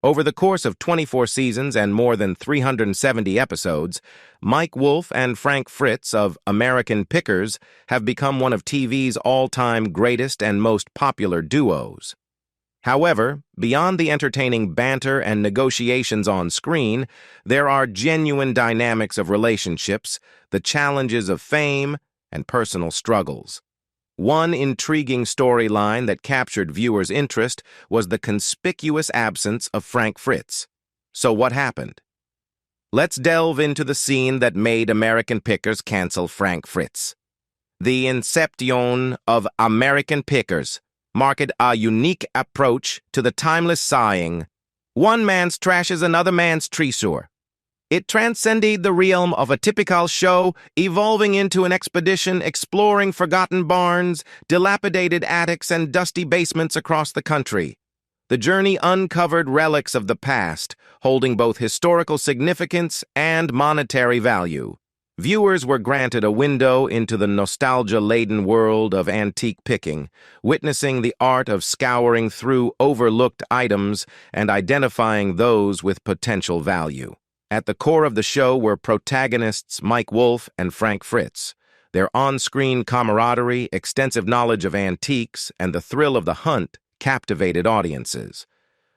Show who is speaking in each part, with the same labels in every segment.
Speaker 1: Over the course of 24 seasons and more than 370 episodes, Mike Wolfe and Frank Fritz of American Pickers have become one of TV's all-time greatest and most popular duos. However, beyond the entertaining banter and negotiations on screen, there are genuine dynamics of relationships, the challenges of fame, and personal struggles. One intriguing storyline that captured viewers' interest was the conspicuous absence of Frank Fritz. So what happened? Let's delve into the scene that made American Pickers cancel Frank Fritz. The inception of American Pickers marked a unique approach to the timeless saying, "One man's trash is another man's treasure." It transcended the realm of a typical show, evolving into an expedition exploring forgotten barns, dilapidated attics, and dusty basements across the country. The journey uncovered relics of the past, holding both historical significance and monetary value. Viewers were granted a window into the nostalgia-laden world of antique picking, witnessing the art of scouring through overlooked items and identifying those with potential value. At the core of the show were protagonists Mike Wolfe and Frank Fritz. Their on-screen camaraderie, extensive knowledge of antiques, and the thrill of the hunt captivated audiences.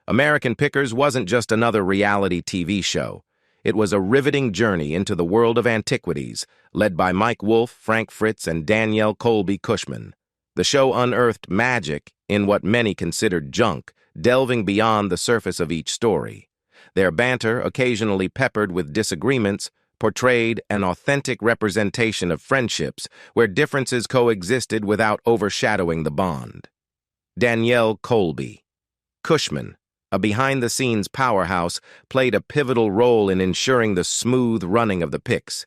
Speaker 1: American Pickers wasn't just another reality TV show. It was a riveting journey into the world of antiquities, led by Mike Wolfe, Frank Fritz, and Danielle Colby Cushman. The show unearthed magic in what many considered junk, delving beyond the surface of each story. Their banter, occasionally peppered with disagreements, portrayed an authentic representation of friendships where differences coexisted without overshadowing the bond. Danielle Colby Cushman, a behind-the-scenes powerhouse, played a pivotal role in ensuring the smooth running of the picks.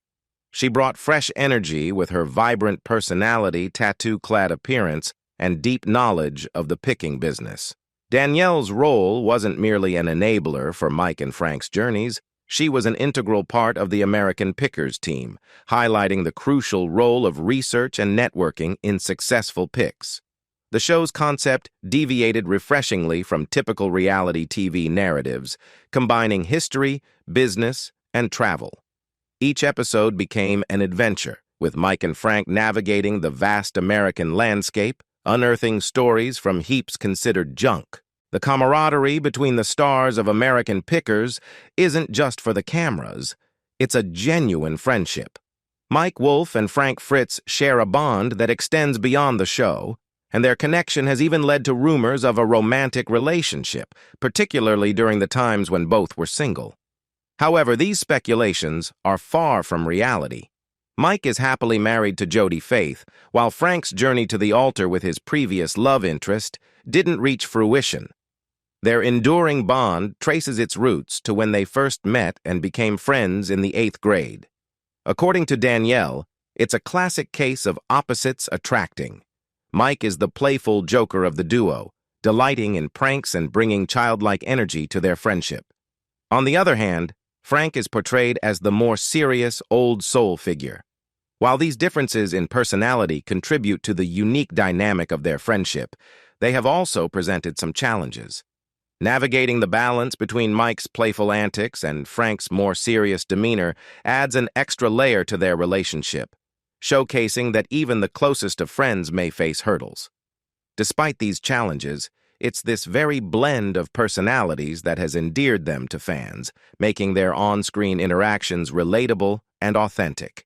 Speaker 1: She brought fresh energy with her vibrant personality, tattoo-clad appearance, and deep knowledge of the picking business. Danielle's role wasn't merely an enabler for Mike and Frank's journeys. She was an integral part of the American Pickers team, highlighting the crucial role of research and networking in successful picks. The show's concept deviated refreshingly from typical reality TV narratives, combining history, business, and travel. Each episode became an adventure, with Mike and Frank navigating the vast American landscape, unearthing stories from heaps considered junk. The camaraderie between the stars of American Pickers isn't just for the cameras, it's a genuine friendship. Mike Wolfe and Frank Fritz share a bond that extends beyond the show, and their connection has even led to rumors of a romantic relationship, particularly during the times when both were single. However, these speculations are far from reality. Mike is happily married to Jody Faith, while Frank's journey to the altar with his previous love interest didn't reach fruition. Their enduring bond traces its roots to when they first met and became friends in the 8th grade. According to Danielle, it's a classic case of opposites attracting. Mike is the playful joker of the duo, delighting in pranks and bringing childlike energy to their friendship. On the other hand, Frank is portrayed as the more serious, old soul figure. While these differences in personality contribute to the unique dynamic of their friendship, they have also presented some challenges. Navigating the balance between Mike's playful antics and Frank's more serious demeanor adds an extra layer to their relationship, showcasing that even the closest of friends may face hurdles. Despite these challenges, it's this very blend of personalities that has endeared them to fans, making their on-screen interactions relatable and authentic.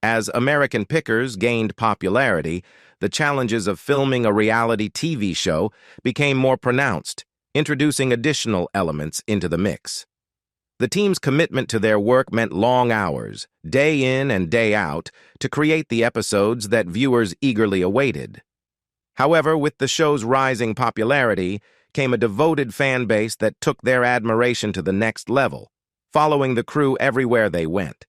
Speaker 1: As American Pickers gained popularity, the challenges of filming a reality TV show became more pronounced, introducing additional elements into the mix. The team's commitment to their work meant long hours, day in and day out, to create the episodes that viewers eagerly awaited. However, with the show's rising popularity came a devoted fan base that took their admiration to the next level, following the crew everywhere they went.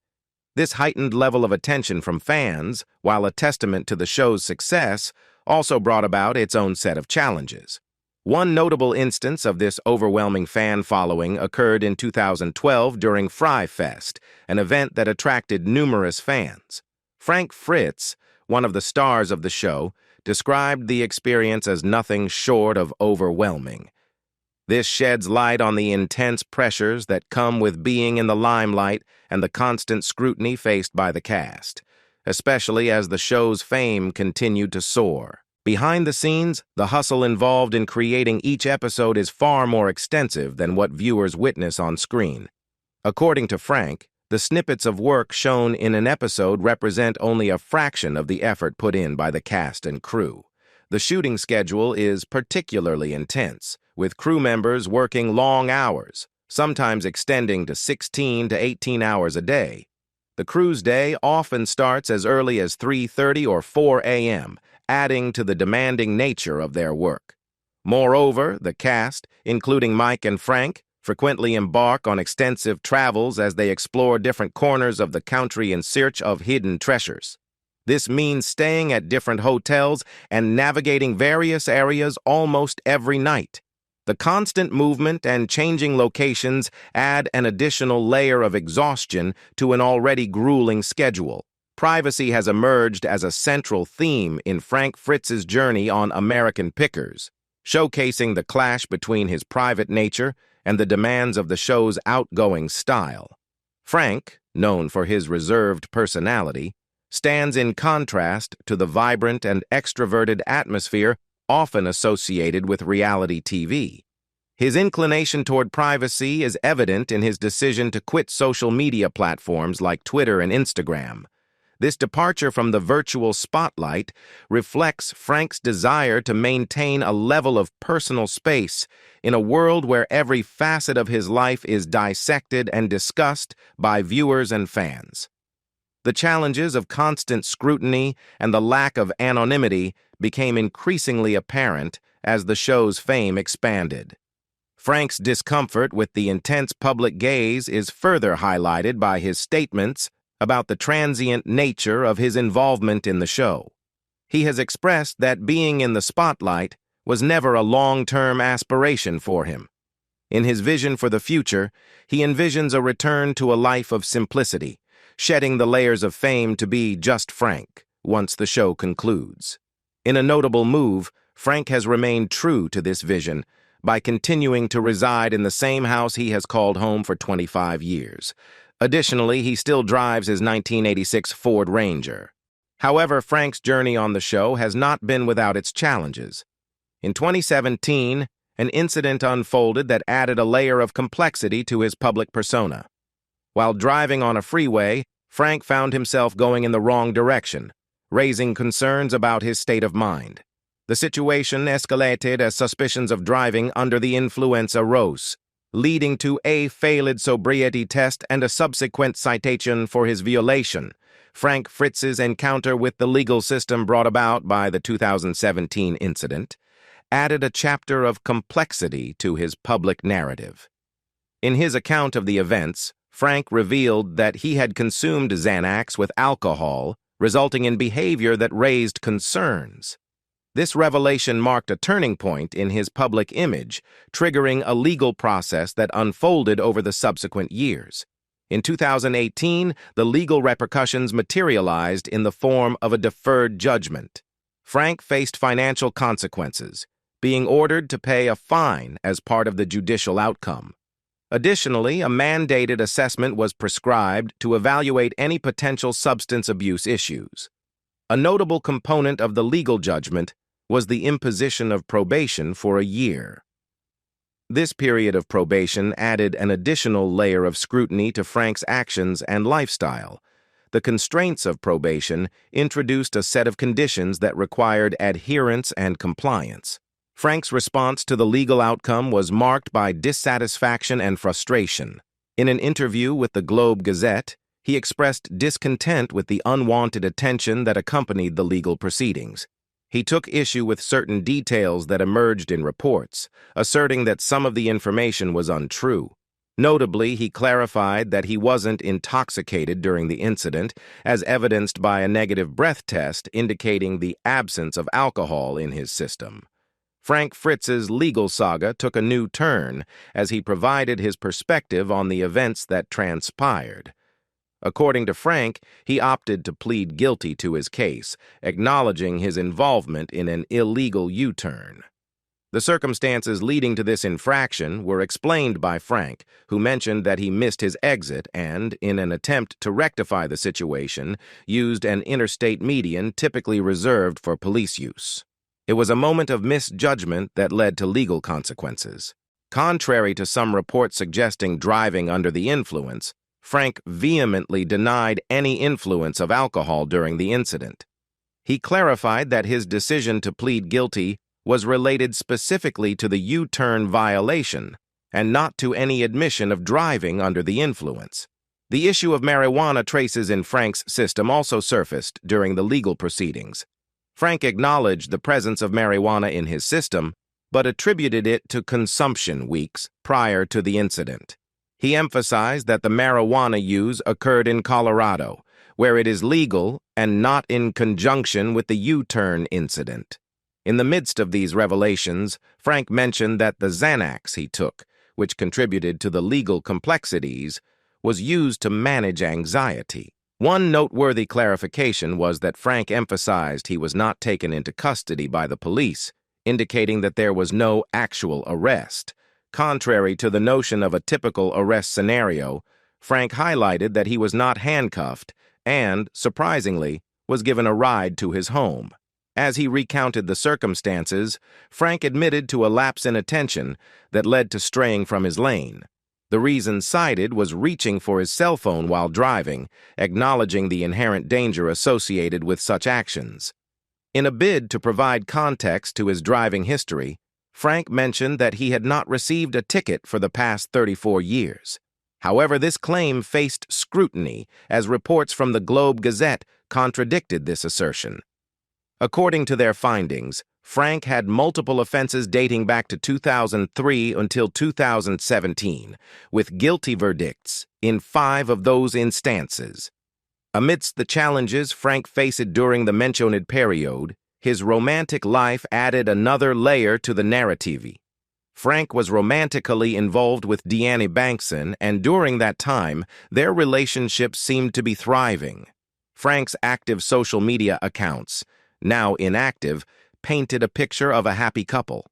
Speaker 1: This heightened level of attention from fans, while a testament to the show's success, also brought about its own set of challenges. One notable instance of this overwhelming fan following occurred in 2012 during Fry Fest, an event that attracted numerous fans. Frank Fritz, one of the stars of the show, described the experience as nothing short of overwhelming. This sheds light on the intense pressures that come with being in the limelight and the constant scrutiny faced by the cast, especially as the show's fame continued to soar. Behind the scenes, the hustle involved in creating each episode is far more extensive than what viewers witness on screen. According to Frank, the snippets of work shown in an episode represent only a fraction of the effort put in by the cast and crew. The shooting schedule is particularly intense, with crew members working long hours, sometimes extending to 16 to 18 hours a day. The crew's day often starts as early as 3:30 or 4 a.m., adding to the demanding nature of their work. Moreover, the cast, including Mike and Frank, frequently embark on extensive travels as they explore different corners of the country in search of hidden treasures. This means staying at different hotels and navigating various areas almost every night. The constant movement and changing locations add an additional layer of exhaustion to an already grueling schedule. Privacy has emerged as a central theme in Frank Fritz's journey on American Pickers, showcasing the clash between his private nature and the demands of the show's outgoing style. Frank, known for his reserved personality, stands in contrast to the vibrant and extroverted atmosphere often associated with reality TV. His inclination toward privacy is evident in his decision to quit social media platforms like Twitter and Instagram. This departure from the virtual spotlight reflects Frank's desire to maintain a level of personal space in a world where every facet of his life is dissected and discussed by viewers and fans. The challenges of constant scrutiny and the lack of anonymity became increasingly apparent as the show's fame expanded. Frank's discomfort with the intense public gaze is further highlighted by his statements about the transient nature of his involvement in the show. He has expressed that being in the spotlight was never a long-term aspiration for him. In his vision for the future, he envisions a return to a life of simplicity, shedding the layers of fame to be just Frank once the show concludes. In a notable move, Frank has remained true to this vision by continuing to reside in the same house he has called home for 25 years. Additionally, he still drives his 1986 Ford Ranger. However, Frank's journey on the show has not been without its challenges. In 2017, an incident unfolded that added a layer of complexity to his public persona. While driving on a freeway, Frank found himself going in the wrong direction, raising concerns about his state of mind. The situation escalated as suspicions of driving under the influence arose, leading to a failed sobriety test and a subsequent citation for his violation. Frank Fritz's encounter with the legal system brought about by the 2017 incident added a chapter of complexity to his public narrative. In his account of the events, Frank revealed that he had consumed Xanax with alcohol, resulting in behavior that raised concerns. This revelation marked a turning point in his public image, triggering a legal process that unfolded over the subsequent years. In 2018, the legal repercussions materialized in the form of a deferred judgment. Frank faced financial consequences, being ordered to pay a fine as part of the judicial outcome. Additionally, a mandated assessment was prescribed to evaluate any potential substance abuse issues. A notable component of the legal judgment was the imposition of probation for a year. This period of probation added an additional layer of scrutiny to Frank's actions and lifestyle. The constraints of probation introduced a set of conditions that required adherence and compliance. Frank's response to the legal outcome was marked by dissatisfaction and frustration. In an interview with the Globe Gazette, he expressed discontent with the unwanted attention that accompanied the legal proceedings. He took issue with certain details that emerged in reports, asserting that some of the information was untrue. Notably, he clarified that he wasn't intoxicated during the incident, as evidenced by a negative breath test indicating the absence of alcohol in his system. Frank Fritz's legal saga took a new turn as he provided his perspective on the events that transpired. According to Frank, he opted to plead guilty to his case, acknowledging his involvement in an illegal U-turn. The circumstances leading to this infraction were explained by Frank, who mentioned that he missed his exit and, in an attempt to rectify the situation, used an interstate median typically reserved for police use. It was a moment of misjudgment that led to legal consequences. Contrary to some reports suggesting driving under the influence, Frank vehemently denied any influence of alcohol during the incident. He clarified that his decision to plead guilty was related specifically to the U-turn violation and not to any admission of driving under the influence. The issue of marijuana traces in Frank's system also surfaced during the legal proceedings. Frank acknowledged the presence of marijuana in his system, but attributed it to consumption weeks prior to the incident. He emphasized that the marijuana use occurred in Colorado, where it is legal and not in conjunction with the U-turn incident. In the midst of these revelations, Frank mentioned that the Xanax he took, which contributed to the legal complexities, was used to manage anxiety. One noteworthy clarification was that Frank emphasized he was not taken into custody by the police, indicating that there was no actual arrest. Contrary to the notion of a typical arrest scenario, Frank highlighted that he was not handcuffed and, surprisingly, was given a ride to his home. As he recounted the circumstances, Frank admitted to a lapse in attention that led to straying from his lane. The reason cited was reaching for his cell phone while driving, acknowledging the inherent danger associated with such actions. In a bid to provide context to his driving history, Frank mentioned that he had not received a ticket for the past 34 years. However, this claim faced scrutiny as reports from the Globe Gazette contradicted this assertion. According to their findings, Frank had multiple offenses dating back to 2003 until 2017, with guilty verdicts in 5 of those instances. Amidst the challenges Frank faced during the mentioned period, his romantic life added another layer to the narrative. Frank was romantically involved with Deanne Bankson, and during that time, their relationship seemed to be thriving. Frank's active social media accounts, now inactive, painted a picture of a happy couple.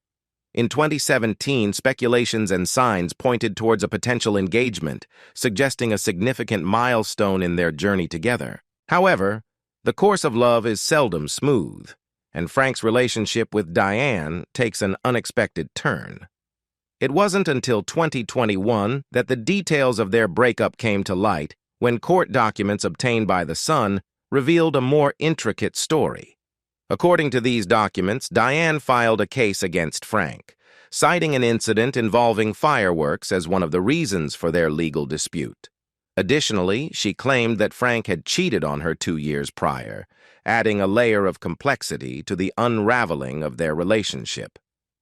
Speaker 1: In 2017, speculations and signs pointed towards a potential engagement, suggesting a significant milestone in their journey together. However, the course of love is seldom smooth, and Frank's relationship with Diane takes an unexpected turn. It wasn't until 2021 that the details of their breakup came to light, when court documents obtained by The Sun revealed a more intricate story. According to these documents, Diane filed a case against Frank, citing an incident involving fireworks as one of the reasons for their legal dispute. Additionally, she claimed that Frank had cheated on her 2 years prior, adding a layer of complexity to the unraveling of their relationship.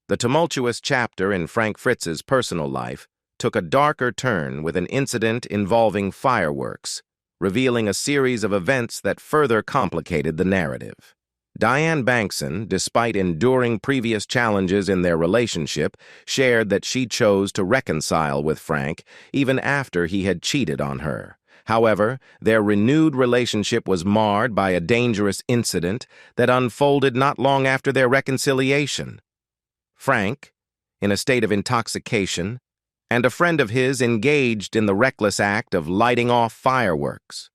Speaker 1: The tumultuous chapter in Frank Fritz's personal life took a darker turn with an incident involving fireworks, revealing a series of events that further complicated the narrative. Diane Bankson, despite enduring previous challenges in their relationship, shared that she chose to reconcile with Frank even after he had cheated on her. However, their renewed relationship was marred by a dangerous incident that unfolded not long after their reconciliation. Frank, in a state of intoxication, and a friend of his engaged in the reckless act of lighting off fireworks.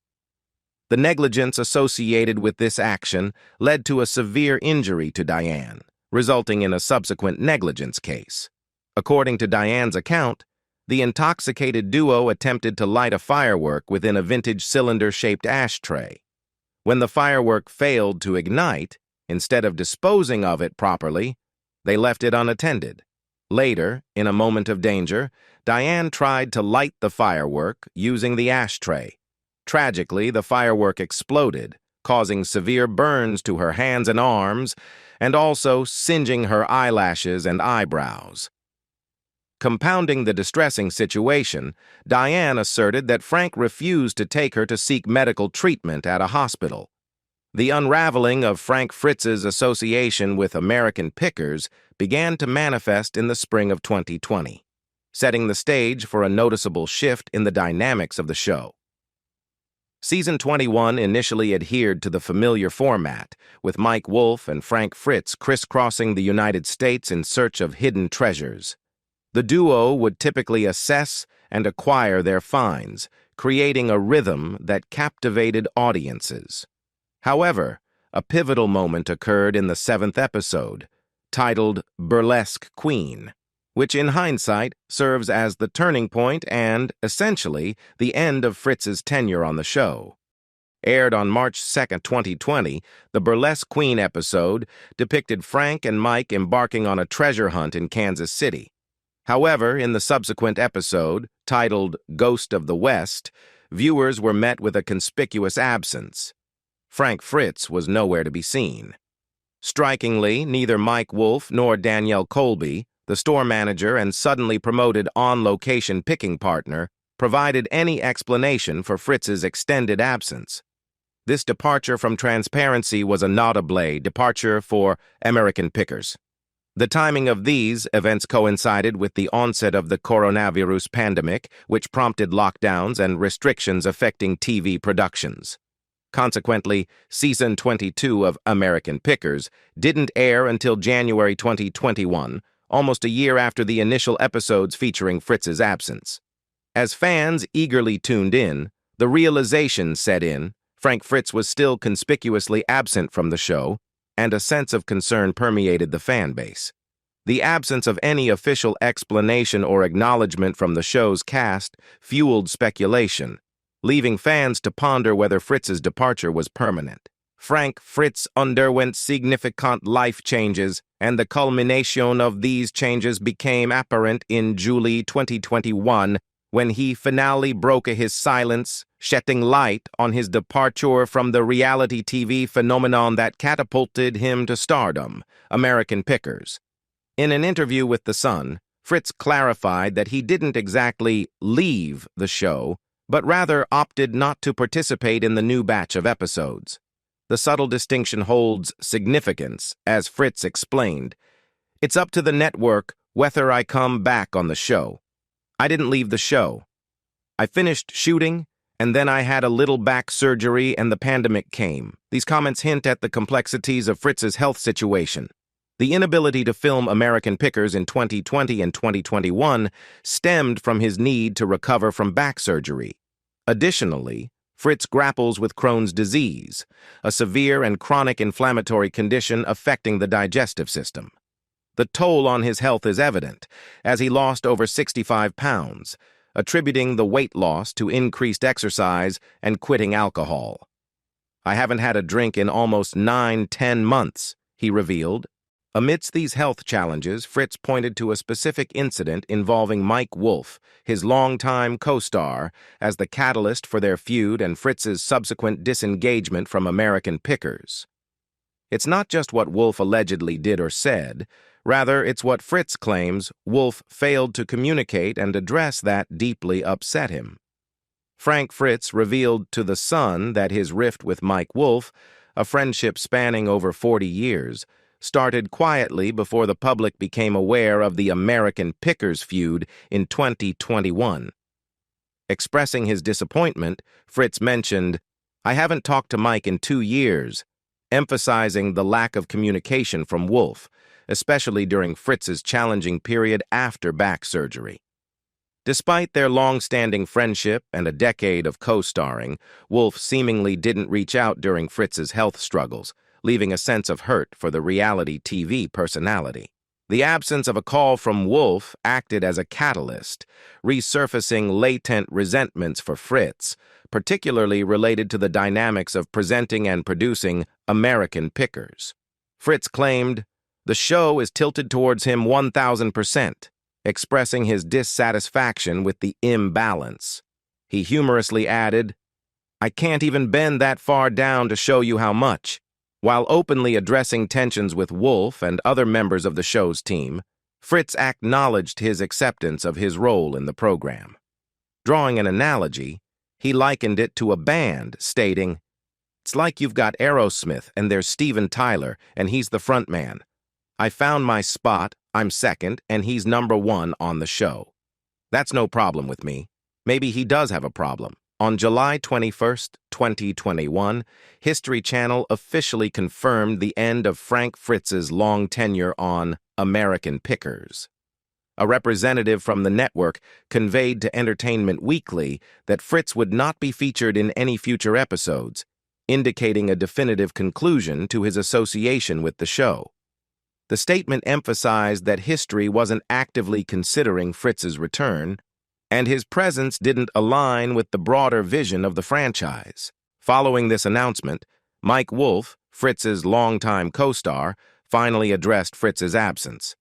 Speaker 1: The negligence associated with this action led to a severe injury to Diane, resulting in a subsequent negligence case. According to Diane's account, the intoxicated duo attempted to light a firework within a vintage cylinder-shaped ashtray. When the firework failed to ignite, instead of disposing of it properly, they left it unattended. Later, in a moment of danger, Diane tried to light the firework using the ashtray. Tragically, the firework exploded, causing severe burns to her hands and arms, and also singeing her eyelashes and eyebrows. Compounding the distressing situation, Diane asserted that Frank refused to take her to seek medical treatment at a hospital. The unraveling of Frank Fritz's association with American Pickers began to manifest in the spring of 2020, setting the stage for a noticeable shift in the dynamics of the show. Season 21 initially adhered to the familiar format, with Mike Wolfe and Frank Fritz crisscrossing the United States in search of hidden treasures. The duo would typically assess and acquire their finds, creating a rhythm that captivated audiences. However, a pivotal moment occurred in the 7th episode, titled Burlesque Queen, which in hindsight serves as the turning point and, essentially, the end of Fritz's tenure on the show. Aired on March 2, 2020, the Burlesque Queen episode depicted Frank and Mike embarking on a treasure hunt in Kansas City. However, in the subsequent episode, titled Ghost of the West, viewers were met with a conspicuous absence. Frank Fritz was nowhere to be seen. Strikingly, neither Mike Wolfe nor Danielle Colby, the store manager and suddenly promoted on-location picking partner, provided any explanation for Fritz's extended absence. This departure from transparency was a notable departure for American pickers. The timing of these events coincided with the onset of the coronavirus pandemic, which prompted lockdowns and restrictions affecting TV productions. Consequently, Season 22 of American Pickers didn't air until January 2021, almost a year after the initial episodes featuring Fritz's absence. As fans eagerly tuned in, the realization set in: Frank Fritz was still conspicuously absent from the show, and a sense of concern permeated the fan base. The absence of any official explanation or acknowledgement from the show's cast fueled speculation, leaving fans to ponder whether Fritz's departure was permanent. Frank Fritz underwent significant life changes, and the culmination of these changes became apparent in July 2021, when he finally broke his silence, shedding light on his departure from the reality TV phenomenon that catapulted him to stardom, American Pickers. In an interview with The Sun, Fritz clarified that he didn't exactly leave the show, but rather opted not to participate in the new batch of episodes. The subtle distinction holds significance, as Fritz explained. It's up to the network whether I come back on the show. I didn't leave the show. I finished shooting, and then I had a little back surgery and the pandemic came. These comments hint at the complexities of Fritz's health situation. The inability to film American Pickers in 2020 and 2021 stemmed from his need to recover from back surgery. Additionally, Fritz grapples with Crohn's disease, a severe and chronic inflammatory condition affecting the digestive system. The toll on his health is evident, as he lost over 65 pounds, attributing the weight loss to increased exercise and quitting alcohol. I haven't had a drink in almost 9-10 months, he revealed. Amidst these health challenges, Fritz pointed to a specific incident involving Mike Wolfe, his longtime co-star, as the catalyst for their feud and Fritz's subsequent disengagement from American Pickers. It's not just what Wolfe allegedly did or said, rather it's what Fritz claims Wolfe failed to communicate and address that deeply upset him. Frank Fritz revealed to The Sun that his rift with Mike Wolfe, a friendship spanning over 40 years, started quietly before the public became aware of the American Pickers feud in 2021. Expressing his disappointment, Fritz mentioned, "I haven't talked to Mike in 2 years," emphasizing the lack of communication from Wolfe, especially during Fritz's challenging period after back surgery. Despite their long-standing friendship and a decade of co-starring, Wolfe seemingly didn't reach out during Fritz's health struggles, leaving a sense of hurt for the reality TV personality. The absence of a call from Wolfe acted as a catalyst, resurfacing latent resentments for Fritz, particularly related to the dynamics of presenting and producing American Pickers. Fritz claimed, "The show is tilted towards him 1,000%, expressing his dissatisfaction with the imbalance. He humorously added, "I can't even bend that far down to show you how much." While openly addressing tensions with Wolfe and other members of the show's team, Fritz acknowledged his acceptance of his role in the program. Drawing an analogy, he likened it to a band, stating, "It's like you've got Aerosmith and there's Steven Tyler, and he's the front man. I found my spot, I'm second, and he's number one on the show. That's no problem with me. Maybe he does have a problem. On July 21, 2021, History Channel officially confirmed the end of Frank Fritz's long tenure on American Pickers. A representative from the network conveyed to Entertainment Weekly that Fritz would not be featured in any future episodes, indicating a definitive conclusion to his association with the show. The statement emphasized that history wasn't actively considering Fritz's return, and his presence didn't align with the broader vision of the franchise. Following this announcement, Mike Wolfe, Fritz's longtime co-star, finally addressed Fritz's absence.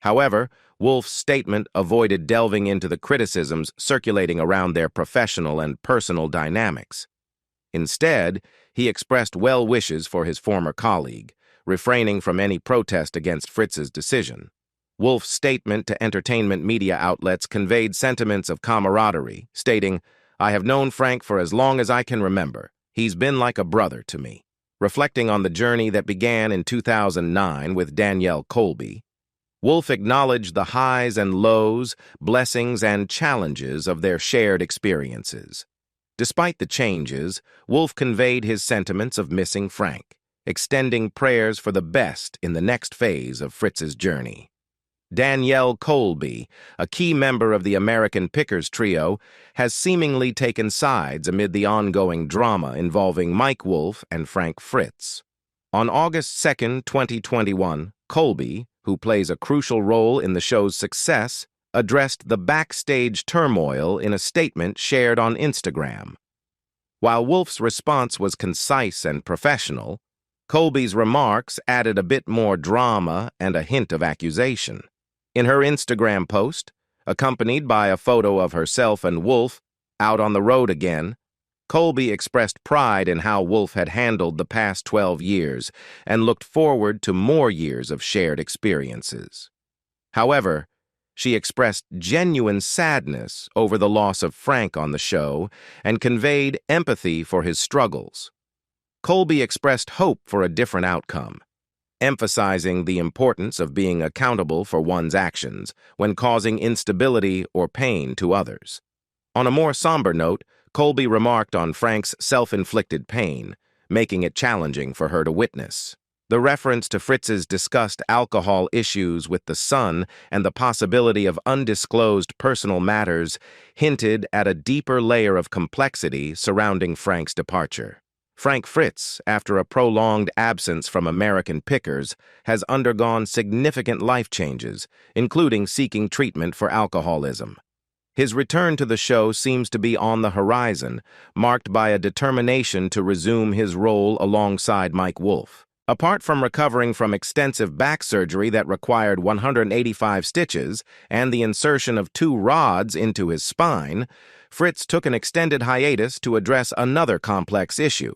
Speaker 1: However, Wolfe's statement avoided delving into the criticisms circulating around their professional and personal dynamics. Instead, he expressed well wishes for his former colleague, refraining from any protest against Fritz's decision. Wolfe's statement to entertainment media outlets conveyed sentiments of camaraderie, stating, "I have known Frank for as long as I can remember. He's been like a brother to me." Reflecting on the journey that began in 2009 with Danielle Colby, Wolfe acknowledged the highs and lows, blessings and challenges of their shared experiences. Despite the changes, Wolfe conveyed his sentiments of missing Frank, extending prayers for the best in the next phase of Fritz's journey. Danielle Colby, a key member of the American Pickers trio, has seemingly taken sides amid the ongoing drama involving Mike Wolfe and Frank Fritz. On August 2, 2021, Colby, who plays a crucial role in the show's success, addressed the backstage turmoil in a statement shared on Instagram. While Wolfe's response was concise and professional, Colby's remarks added a bit more drama and a hint of accusation. In her Instagram post, accompanied by a photo of herself and Wolfe out on the road again, Colby expressed pride in how Wolfe had handled the past 12 years and looked forward to more years of shared experiences. However, she expressed genuine sadness over the loss of Frank on the show and conveyed empathy for his struggles. Colby expressed hope for a different outcome, emphasizing the importance of being accountable for one's actions when causing instability or pain to others. On a more somber note, Colby remarked on Frank's self-inflicted pain, making it challenging for her to witness. The reference to Fritz's discussed alcohol issues with the son and the possibility of undisclosed personal matters hinted at a deeper layer of complexity surrounding Frank's departure. Frank Fritz, after a prolonged absence from American Pickers, has undergone significant life changes, including seeking treatment for alcoholism. His return to the show seems to be on the horizon, marked by a determination to resume his role alongside Mike Wolfe. Apart from recovering from extensive back surgery that required 185 stitches and the insertion of 2 rods into his spine, Fritz took an extended hiatus to address another complex issue.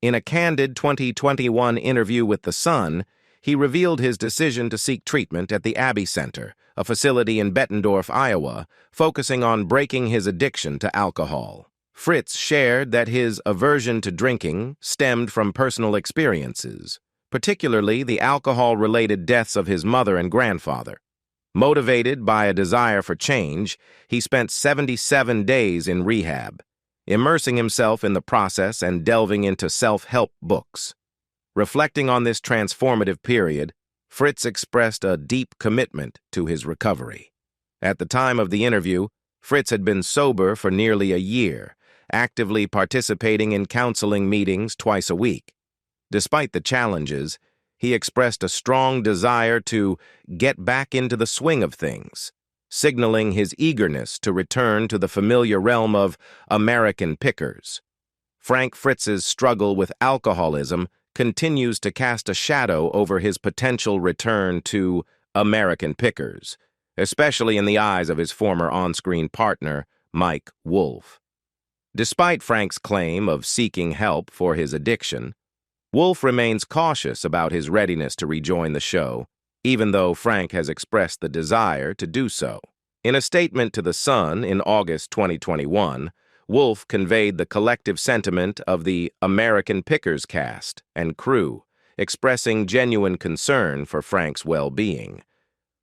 Speaker 1: In a candid 2021 interview with The Sun, he revealed his decision to seek treatment at the Abbey Center, a facility in Bettendorf, Iowa, focusing on breaking his addiction to alcohol. Fritz shared that his aversion to drinking stemmed from personal experiences, particularly the alcohol-related deaths of his mother and grandfather. Motivated by a desire for change, he spent 77 days in rehab, immersing himself in the process and delving into self-help books. Reflecting on this transformative period, Fritz expressed a deep commitment to his recovery. At the time of the interview, Fritz had been sober for nearly a year, actively participating in counseling meetings twice a week. Despite the challenges, he expressed a strong desire to get back into the swing of things, signaling his eagerness to return to the familiar realm of American Pickers. Frank Fritz's struggle with alcoholism continues to cast a shadow over his potential return to American Pickers, especially in the eyes of his former on-screen partner, Mike Wolfe. Despite Frank's claim of seeking help for his addiction, Wolfe remains cautious about his readiness to rejoin the show, even though Frank has expressed the desire to do so. In a statement to The Sun in August 2021, Wolfe conveyed the collective sentiment of the American Pickers cast and crew, expressing genuine concern for Frank's well-being.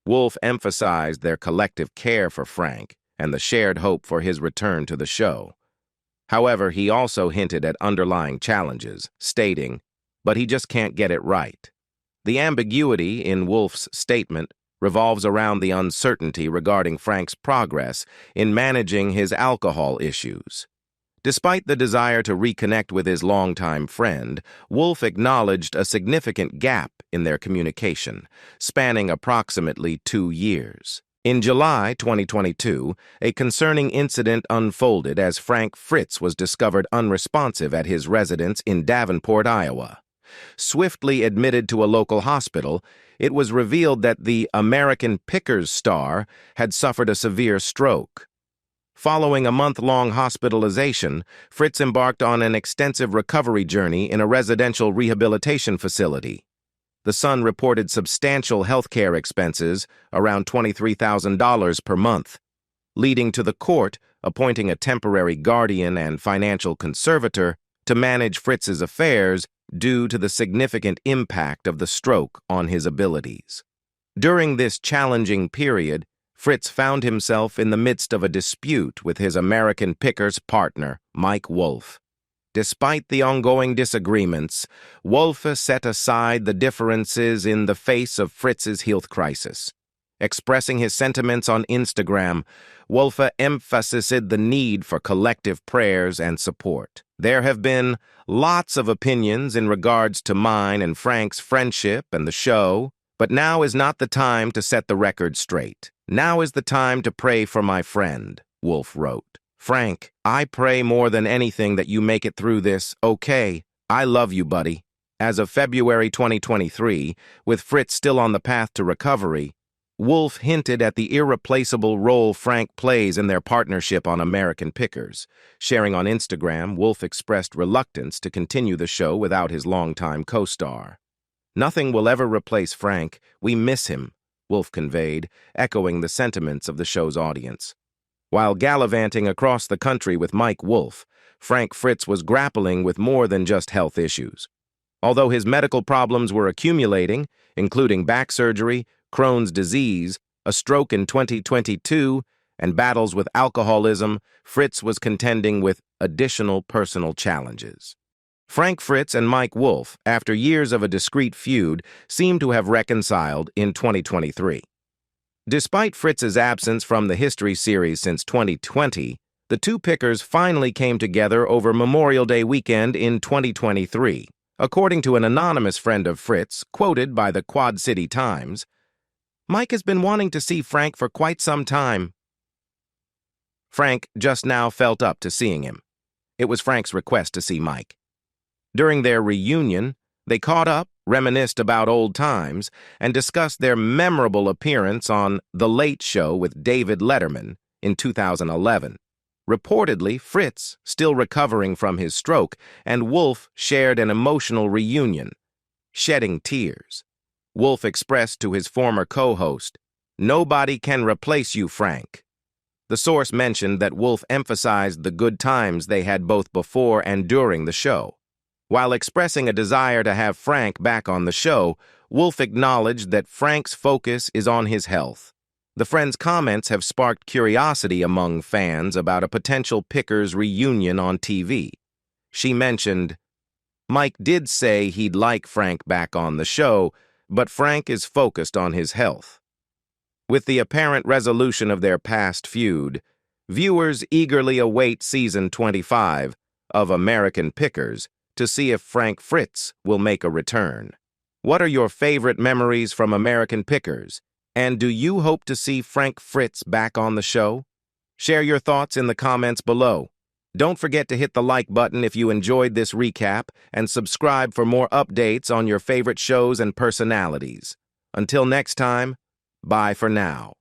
Speaker 1: Wolfe emphasized their collective care for Frank and the shared hope for his return to the show. However, he also hinted at underlying challenges, stating, "But he just can't get it right." The ambiguity in Wolfe's statement revolves around the uncertainty regarding Frank's progress in managing his alcohol issues. Despite the desire to reconnect with his longtime friend, Wolfe acknowledged a significant gap in their communication, spanning approximately 2 years. In July 2022, a concerning incident unfolded as Frank Fritz was discovered unresponsive at his residence in Davenport, Iowa. Swiftly admitted to a local hospital, it was revealed that the American Pickers star had suffered a severe stroke. Following a month-long hospitalization, Fritz embarked on an extensive recovery journey in a residential rehabilitation facility. The Sun reported substantial health care expenses, around $23,000 per month, leading to the court appointing a temporary guardian and financial conservator to manage Fritz's affairs due to the significant impact of the stroke on his abilities. During this challenging period, Fritz found himself in the midst of a dispute with his American Pickers partner, Mike Wolfe. Despite the ongoing disagreements, Wolfe set aside the differences in the face of Fritz's health crisis. Expressing his sentiments on Instagram, Wolfe emphasized the need for collective prayers and support. There have been lots of opinions in regards to mine and Frank's friendship and the show, but now is not the time to set the record straight. Now is the time to pray for my friend, Wolfe wrote. "Frank, I pray more than anything that you make it through this, okay? I love you, buddy." As of February 2023, with Fritz still on the path to recovery, Wolfe hinted at the irreplaceable role Frank plays in their partnership on American Pickers. Sharing on Instagram, Wolfe expressed reluctance to continue the show without his longtime co-star. "Nothing will ever replace Frank. We miss him," Wolfe conveyed, echoing the sentiments of the show's audience. While gallivanting across the country with Mike Wolfe, Frank Fritz was grappling with more than just health issues. Although his medical problems were accumulating, including back surgery, Crohn's disease, a stroke in 2022, and battles with alcoholism, Fritz was contending with additional personal challenges. Frank Fritz and Mike Wolfe, after years of a discreet feud, seem to have reconciled in 2023. Despite Fritz's absence from the History series since 2020, the two Pickers finally came together over Memorial Day weekend in 2023. According to an anonymous friend of Fritz, quoted by the Quad City Times, "Mike has been wanting to see Frank for quite some time. Frank just now felt up to seeing him. It was Frank's request to see Mike." During their reunion, they caught up, reminisced about old times, and discussed their memorable appearance on The Late Show with David Letterman in 2011. Reportedly, Fritz, still recovering from his stroke, and Wolfe shared an emotional reunion, shedding tears. Wolfe expressed to his former co-host, "Nobody can replace you, Frank." The source mentioned that Wolfe emphasized the good times they had both before and during the show. While expressing a desire to have Frank back on the show, Wolfe acknowledged that Frank's focus is on his health. The friend's comments have sparked curiosity among fans about a potential Pickers reunion on TV. She mentioned, "Mike did say he'd like Frank back on the show, but Frank is focused on his health." With the apparent resolution of their past feud, viewers eagerly await season 25 of American Pickers to see if Frank Fritz will make a return. What are your favorite memories from American Pickers? And do you hope to see Frank Fritz back on the show? Share your thoughts in the comments below. Don't forget to hit the like button if you enjoyed this recap and subscribe for more updates on your favorite shows and personalities. Until next time, bye for now.